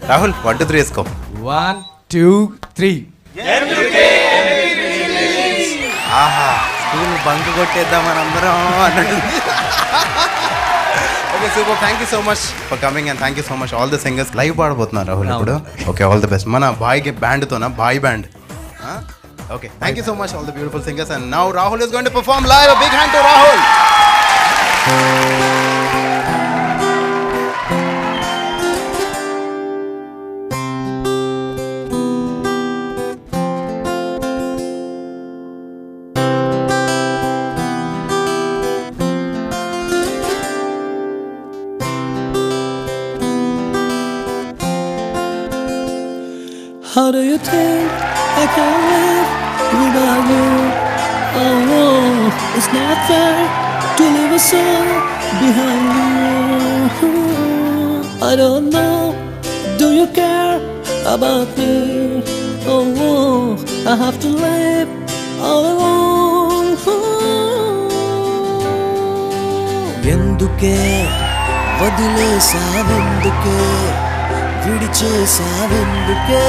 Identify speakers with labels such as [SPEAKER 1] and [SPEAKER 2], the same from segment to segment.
[SPEAKER 1] రాహుల్ 1 2 3 వేసుకో.
[SPEAKER 2] 1 2 3.
[SPEAKER 1] ఆహా, school bunk కొట్టేద్దామని అందరం అన్నట్టు. Okay, super. Thank you so much for coming and thank you so much all the singers. Live పాడబోతున్నారు రాహుల్ ఇప్పుడు. Okay, all the best. మన బాయ్కి బ్యాండ్తోనా, boy band. Okay, thank you so much all the beautiful singers. And now Rahul is going to perform live. A big hand to Rahul.
[SPEAKER 3] How do you think I can live without you? Oh no, it's not fair to leave a soul behind you. I don't know, do you care about me? Oh no, I have to live all alone. ఎందుకే వదిలేసావెందుకే విడిచేసావెందుకే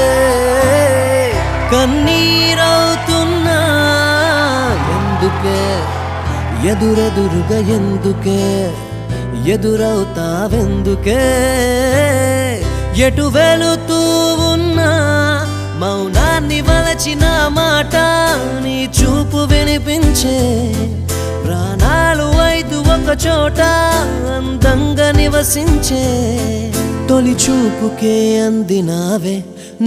[SPEAKER 3] కన్నీరవుతున్నా ఎందుకే ఎదురెదురుగా ఎందుకే ఎదురవుతావెందుకే ఎటు వెళుతూ ఉన్నా మౌనాన్ని వలచిన మాట నీ చూపు వినిపించే ప్రాణాలు ఐదు ఒక చోట అందంగా నివసించే తొలి చూపుకే అందినావే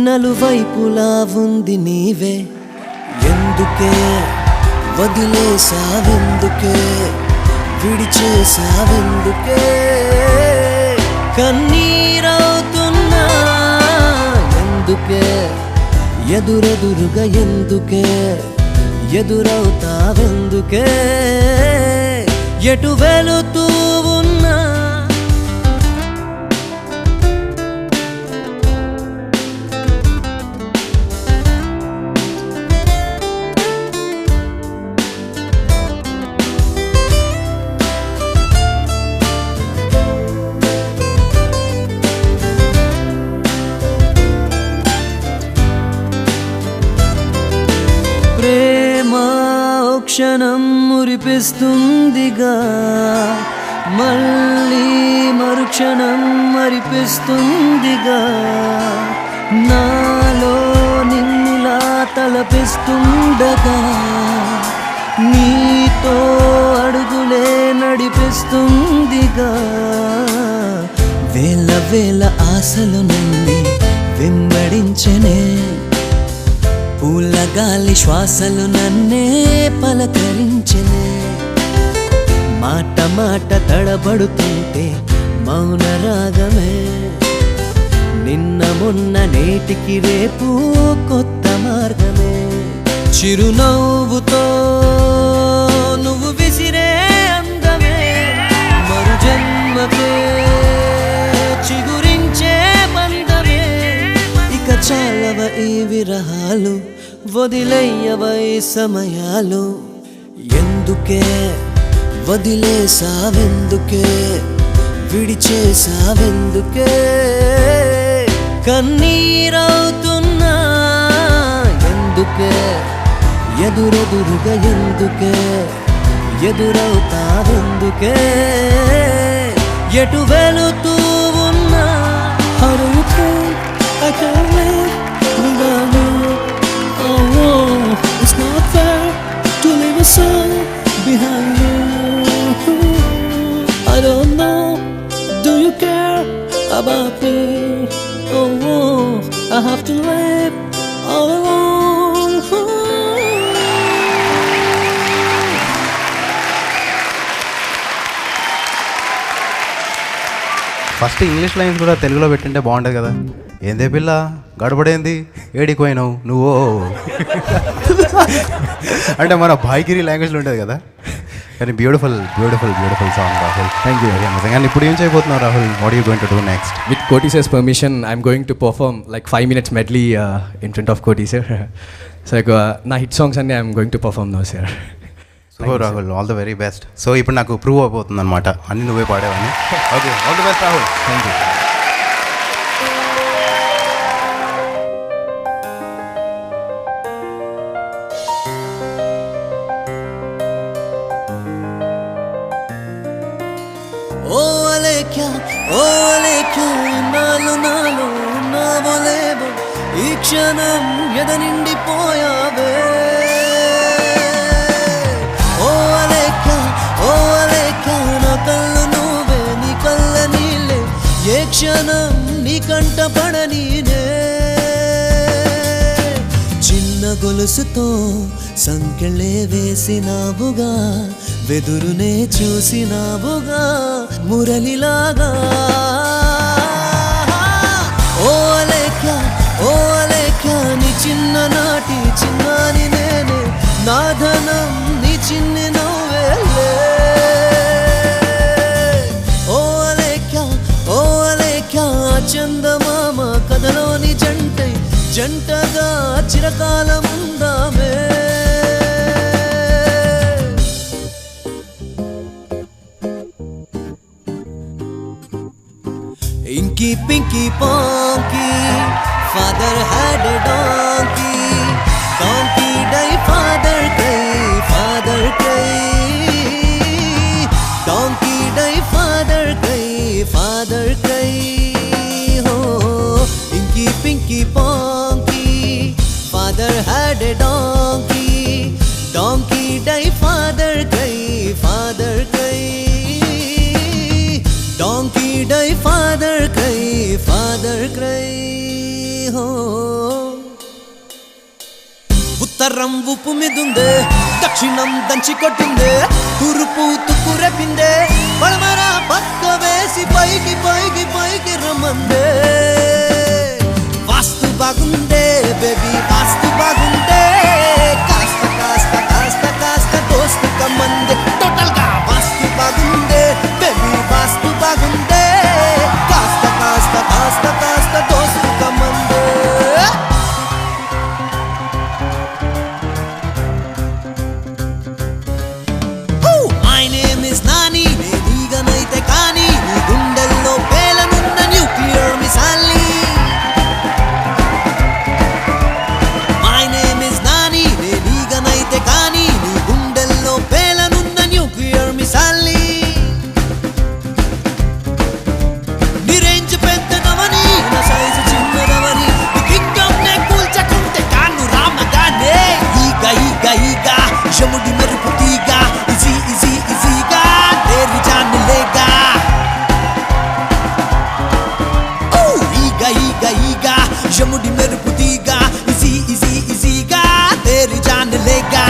[SPEAKER 3] నలువైపులా ఉంది నీవే ఎందుకే వదిలేసావెందుకే విడిచేసావెందుకే కన్నీరవుతున్నా ఎందుకే ఎదురెదురుగా ఎందుకే ఎదురవుతావెందుకే ఎటు వెళుతూ ఉన్నా క్షణం మురిపిస్తుందిగా మళ్ళీ మరుక్షణం మరిపిస్తుందిగా నాలో నిన్నులా తలపిస్తుండగా నీతో అడుగులే నడిపిస్తుందిగా వేల వేల ఆశలు నన్ను వెంబడించనే పూల గాలి శ్వాసలు నన్నే పలకరించనే మాట మాట తడబడుతుంటే మౌన రాగమే నిన్న మొన్న నేటికి రేపు కొత్త మార్గమే చిరునవ్వుతో నువ్వు విసిరే అందమే మరు జన్మకే చిగురించే బంధమే ఇక చాలవ ఈ విరహాలు వదిలేయవ ఈ సమయాలు ఎందుకే వదిలేసావెందుకే విడిచేసావెందుకే కన్నీరవుతున్నా ఎందుకే ఎదురెదురుగా ఎందుకే ఎదురవుతావెందుకే ఎటు వెళుతూ ఉన్నా How do you think I can live without you? Oh no, it's not fair to leave a soul behind you. I don't know, do you care about me? Oh no, I have to live all alone.
[SPEAKER 1] First English lines కూడా తెలుగులో పెట్టింటే బాగుంటుంది కదా. ఏందే పిల్ల గడబడేంది ఏడిపోయినావు నువ్వు అంటే మన భాయ్గిరి లాంగ్వేజ్లో ఉంటుంది కదా. కానీ beautiful beautiful beautiful song Rahul. Thank you very much. And ఇప్పుడు ఏం చేయబోతున్నావు Rahul? What you going to do next?
[SPEAKER 2] With Koti sir's permission, I'm going to perform like 5 minutes medley in front of Koti sir. So నా hit songs అన్నీ I'm going to perform now sir.
[SPEAKER 1] Super Rahul, all the very best. So ఇప్పుడు నాకు prove అయిపోతుంది అనమాట అన్నీ నువ్వే పాడేవని. Okay, all the best Rahul. Thank you.
[SPEAKER 3] ఈ క్షణం ఎద నిండిపోయావే ఓ అలేక నా కళ్ళు నువ్వే నీ కళ్ళ నీళ్ళే ఏ క్షణం నీ కంట పడనీనే చిన్న గొలుసుతో సంకెళ్ళే వేసినావుగా వెదురునే చూసినావుగా మురళిలాగా ఓ అలేక నీ చిన్ననాటి చిన్నాని నేనే నాధనం నీ చిన్ని నవ్వేలే ఓ అలేక చందమామ కథలోని జంటగా చిరకాలం ఉందామే Inky Pinky Ponky, father had a donkey. Donkey die, father cry. Donkey die, father cry. Oh, Inky Pinky Ponky, father had a donkey. Donkey die, father cry. Donkey die, father cry. ఉత్తరం ఉప్పు మీదుందే దక్షిణం దంచి కొట్టిందే తూర్పు తుక్కు రెప్పిందే పడమర పక్క వేసి పైకి రమ్మందే వాస్తు బాగుందే బేబీ వాస్తు బాగుందే కాస్త దోస్తు కమ్మందే టోటల్ గా వాస్తు బాగుందే బేబీ వాస్తు బాగుందే కాస్త దోస్తు కమ్మందే My name is Nani నేనీగనైతే కానీ నీ గుండెల్లో పేలనున్న nuclear missile My name is Nani నేనీగనైతే కానీ నీ గుండెల్లో పేలనున్న న్యూక్లియర్ మిసైల్ నీ రేంజ్ పెద్దదవని నా సైజు చిన్నదవని నీ కింగ్డమ్ నే కూల్చకుంటే కాను రామగానే ఈగ యముడి మెరుపు తీగ ఈజీగా తేరి జాన్ లేగా ఈగ యముడి మెరుపు తీగ ఈజీగా తేరి జాన్ లేగా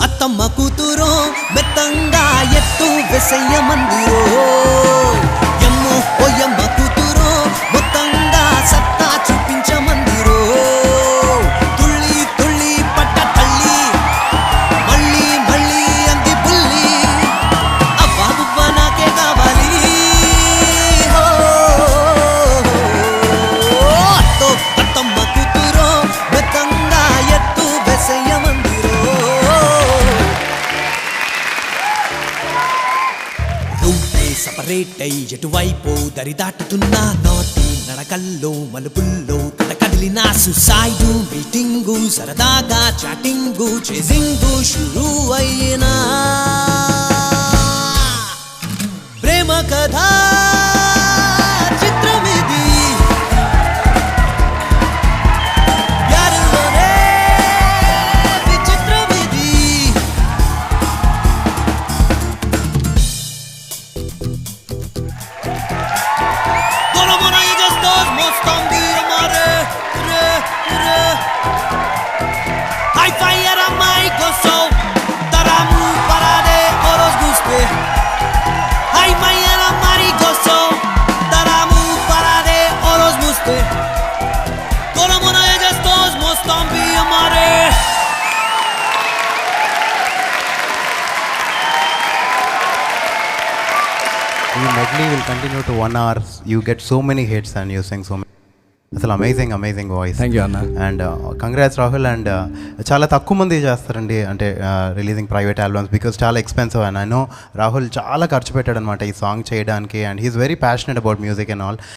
[SPEAKER 3] అత్తమ్మ కూతురో మెత్తంగా ఎత్తు వెసయ్య మందిరో ఓయమ్మ కూతురో మొత్తంగా సత్తా చూపించమందిరో తుళ్ళి పట్ట తల్లి మళ్ళీ అంది పుల్లి అవ్వ నాకే కావాలి అత్తమ్మ కూతురో మెత్తంగా ఎత్తు వెసయ్య మందిరో సపరేట్ అయి ఎటువైపు దరి దాటుతున్నా నాటి నడకల్లో మలుపుల్లో కదలిన సుసైడు మీటింగు సరదాగా చాటింగు చేసింగు షురూ అయినా ప్రేమ కథ చిత్రమిది యారులోనే విచిత్రమిది Hay fire mai gozo Taramu parade oros guste Hay mañana mari gozo Taramu parade oros guste Koramona ellas todos mostan bi amare
[SPEAKER 1] ఈ medley will continue to 1 hour. You get so many hits and you sing so many. అసలు amazing voice.
[SPEAKER 2] Thank you అన్న.
[SPEAKER 1] And congrats Rahul. And చాలా తక్కువ మంది చేస్తారండి అంటే releasing private albums because చాలా expensive. And I know Rahul చాలా ఖర్చు పెట్టాడు అనమాట ఈ సాంగ్ చేయడానికి. And he's very passionate about music and all.